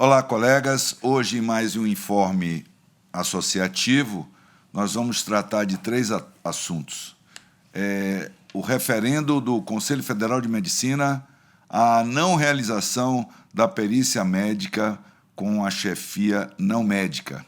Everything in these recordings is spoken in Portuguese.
Olá, colegas. Hoje, em mais um informe associativo, nós vamos tratar de 3 assuntos. O referendo do Conselho Federal de Medicina, a não realização da perícia médica com a chefia não médica.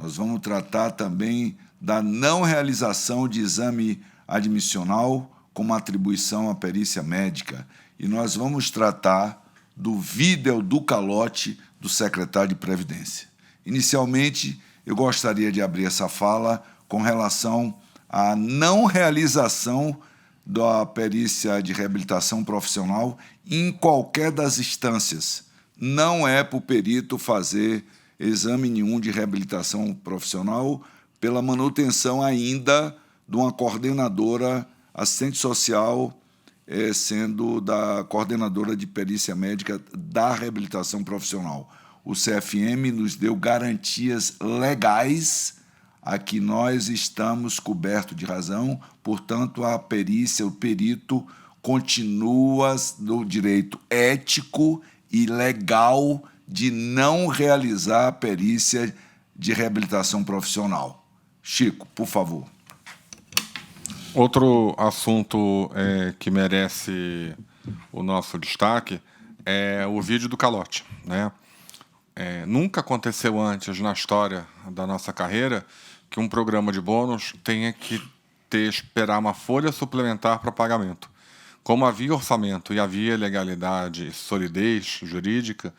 Nós vamos tratar também da não realização de exame admissional como atribuição à perícia médica. E nós vamos tratar do vídeo do calote do secretário de Previdência. Inicialmente, eu gostaria de abrir essa fala com relação à não realização da perícia de reabilitação profissional em qualquer das instâncias. Não é para o perito fazer exame nenhum de reabilitação profissional pela manutenção ainda de uma coordenadora assistente social, sendo da coordenadora de perícia médica da reabilitação profissional. O CFM nos deu garantias legais a que nós estamos cobertos de razão, portanto, a perícia, o perito, continua no direito ético e legal de não realizar a perícia de reabilitação profissional. Chico, por favor. Outro assunto que merece o nosso destaque é o vídeo do calote, né? Nunca aconteceu antes na história da nossa carreira que um programa de bônus tenha que esperar uma folha suplementar para pagamento. Como havia orçamento e havia legalidade e solidez jurídica,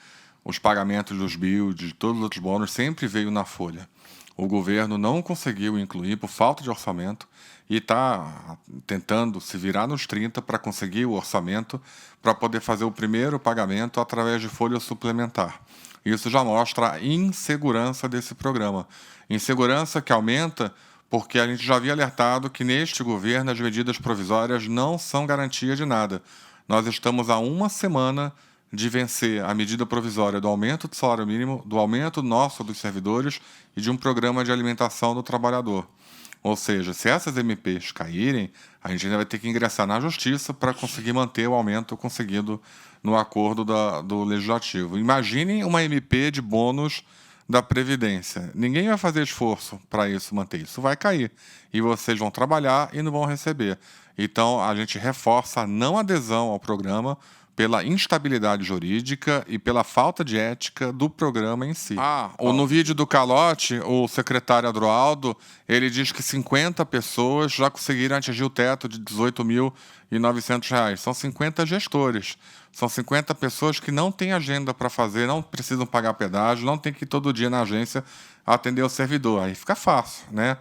os pagamentos dos builds, de todos os outros bônus, sempre veio na folha. O governo não conseguiu incluir por falta de orçamento e está tentando se virar nos 30 para conseguir o orçamento para poder fazer o primeiro pagamento através de folha suplementar. Isso já mostra a insegurança desse programa. Insegurança que aumenta porque a gente já havia alertado que neste governo as medidas provisórias não são garantia de nada. Nós estamos há uma semana de vencer a medida provisória do aumento do salário mínimo, do aumento nosso dos servidores e de um programa de alimentação do trabalhador. Ou seja, se essas MPs caírem, a gente ainda vai ter que ingressar na Justiça para conseguir manter o aumento conseguido no acordo do Legislativo. Imaginem uma MP de bônus da Previdência. Ninguém vai fazer esforço para isso manter. Isso vai cair. E vocês vão trabalhar e não vão receber. Então, a gente reforça a não adesão ao programa pela instabilidade jurídica e pela falta de ética do programa em si. No vídeo do calote, o secretário Adroaldo, ele diz que 50 pessoas já conseguiram atingir o teto de R$ 18.900. São 50 gestores. São 50 pessoas que não têm agenda para fazer, não precisam pagar pedágio, não tem que ir todo dia na agência atender o servidor. Aí fica fácil, né?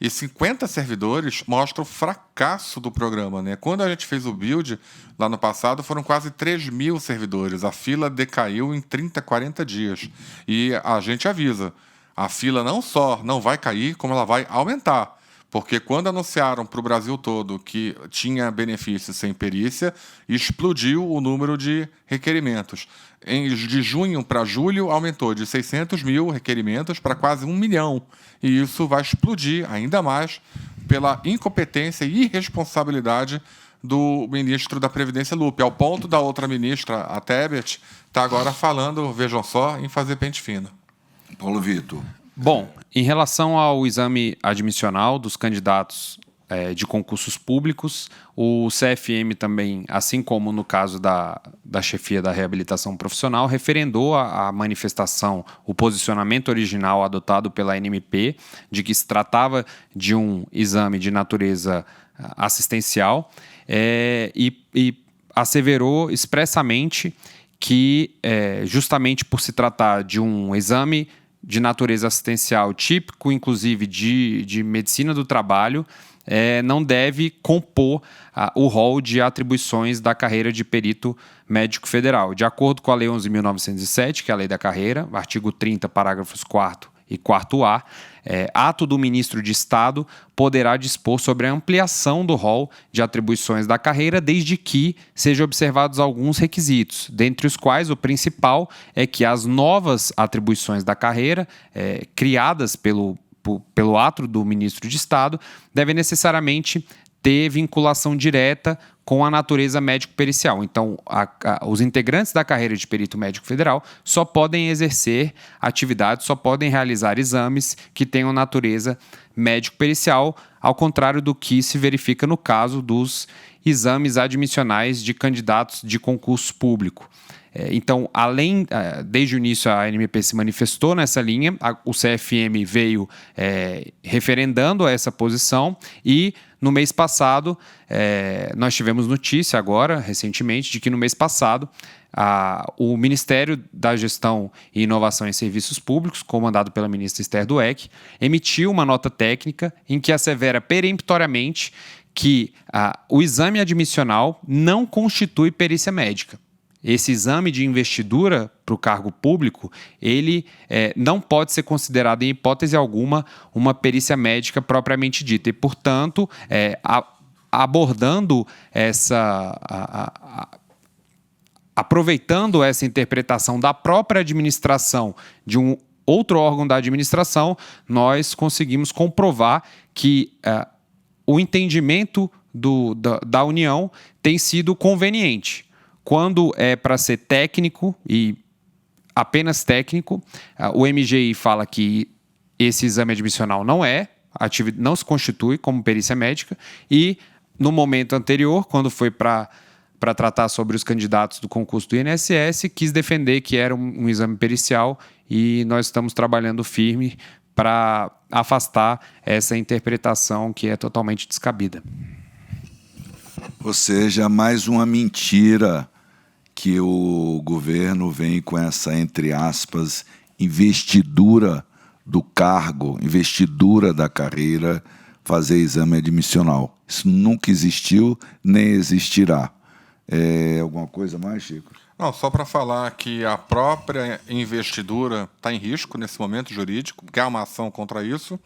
E 50 servidores mostra o fracasso do programa, né? Quando a gente fez o build, lá no passado, foram quase 3.000 servidores. A fila decaiu em 30, 40 dias. E a gente avisa, a fila não só não vai cair, como ela vai aumentar. Porque quando anunciaram para o Brasil todo que tinha benefício sem perícia, explodiu o número de requerimentos. De junho para julho, aumentou de 600 mil requerimentos para quase 1 milhão. E isso vai explodir ainda mais pela incompetência e irresponsabilidade do ministro da Previdência, Lupe, ao ponto da outra ministra, a Tebet, está agora falando, vejam só, em fazer pente fino. Paulo Vitor. Bom, em relação ao exame admissional dos candidatos de concursos públicos, o CFM também, assim como no caso da chefia da reabilitação profissional, referendou a manifestação, o posicionamento original adotado pela ANMP, de que se tratava de um exame de natureza assistencial, e asseverou expressamente que, justamente por se tratar de um exame de natureza assistencial típico, inclusive de medicina do trabalho, não deve compor o rol de atribuições da carreira de perito médico federal. De acordo com a Lei 11.907, que é a Lei da Carreira, artigo 30, parágrafos 4º e 4º-A, ato do ministro de Estado poderá dispor sobre a ampliação do rol de atribuições da carreira, desde que sejam observados alguns requisitos, dentre os quais o principal é que as novas atribuições da carreira, criadas pelo ato do ministro de Estado, devem necessariamente ter vinculação direta com a natureza médico-pericial. Então, os integrantes da carreira de perito médico federal só podem exercer atividades, só podem realizar exames que tenham natureza médico-pericial, ao contrário do que se verifica no caso dos exames admissionais de candidatos de concurso público. Então, desde o início a ANMP se manifestou nessa linha, o CFM veio referendando essa posição e no mês passado, nós tivemos notícia agora, recentemente, de que no mês passado o Ministério da Gestão e Inovação em Serviços Públicos, comandado pela ministra Esther Dweck, emitiu uma nota técnica em que assevera peremptoriamente que o exame admissional não constitui perícia médica. Esse exame de investidura para o cargo público, ele não pode ser considerado em hipótese alguma uma perícia médica propriamente dita. E, portanto, abordando aproveitando essa interpretação da própria administração de um outro órgão da administração, nós conseguimos comprovar que o entendimento da União tem sido conveniente. Quando é para ser técnico e apenas técnico, o MGI fala que esse exame admissional não se constitui como perícia médica e, no momento anterior, quando foi para tratar sobre os candidatos do concurso do INSS, quis defender que era um exame pericial e nós estamos trabalhando firme para afastar essa interpretação que é totalmente descabida. Ou seja, mais uma mentira que o governo vem com essa, entre aspas, investidura do cargo, investidura da carreira, fazer exame admissional. Isso nunca existiu, nem existirá. Alguma coisa mais, Chico? Não, só para falar que a própria investidura está em risco nesse momento jurídico, porque há uma ação contra isso,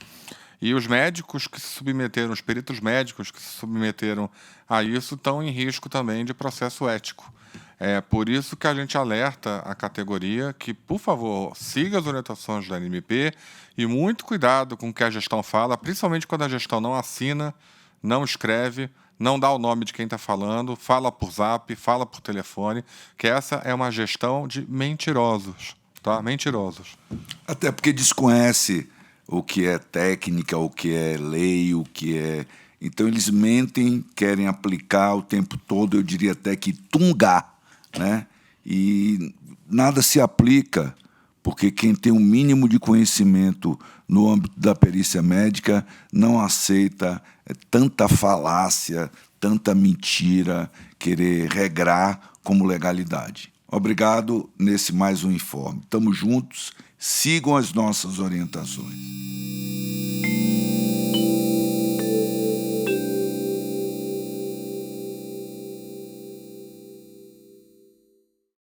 e os médicos que se submeteram, os peritos médicos que se submeteram a isso, estão em risco também de processo ético. É por isso que a gente alerta a categoria que, por favor, siga as orientações da ANMP e muito cuidado com o que a gestão fala, principalmente quando a gestão não assina, não escreve, não dá o nome de quem está falando, fala por zap, fala por telefone, que essa é uma gestão de mentirosos, tá? Mentirosos. Até porque desconhece o que é técnica, o que é lei, o que é... Então, eles mentem, querem aplicar o tempo todo, eu diria até que tungar, né? E nada se aplica, porque quem tem um mínimo de conhecimento no âmbito da perícia médica não aceita tanta falácia, tanta mentira, querer regrar como legalidade. Obrigado nesse mais um informe. Estamos juntos, sigam as nossas orientações.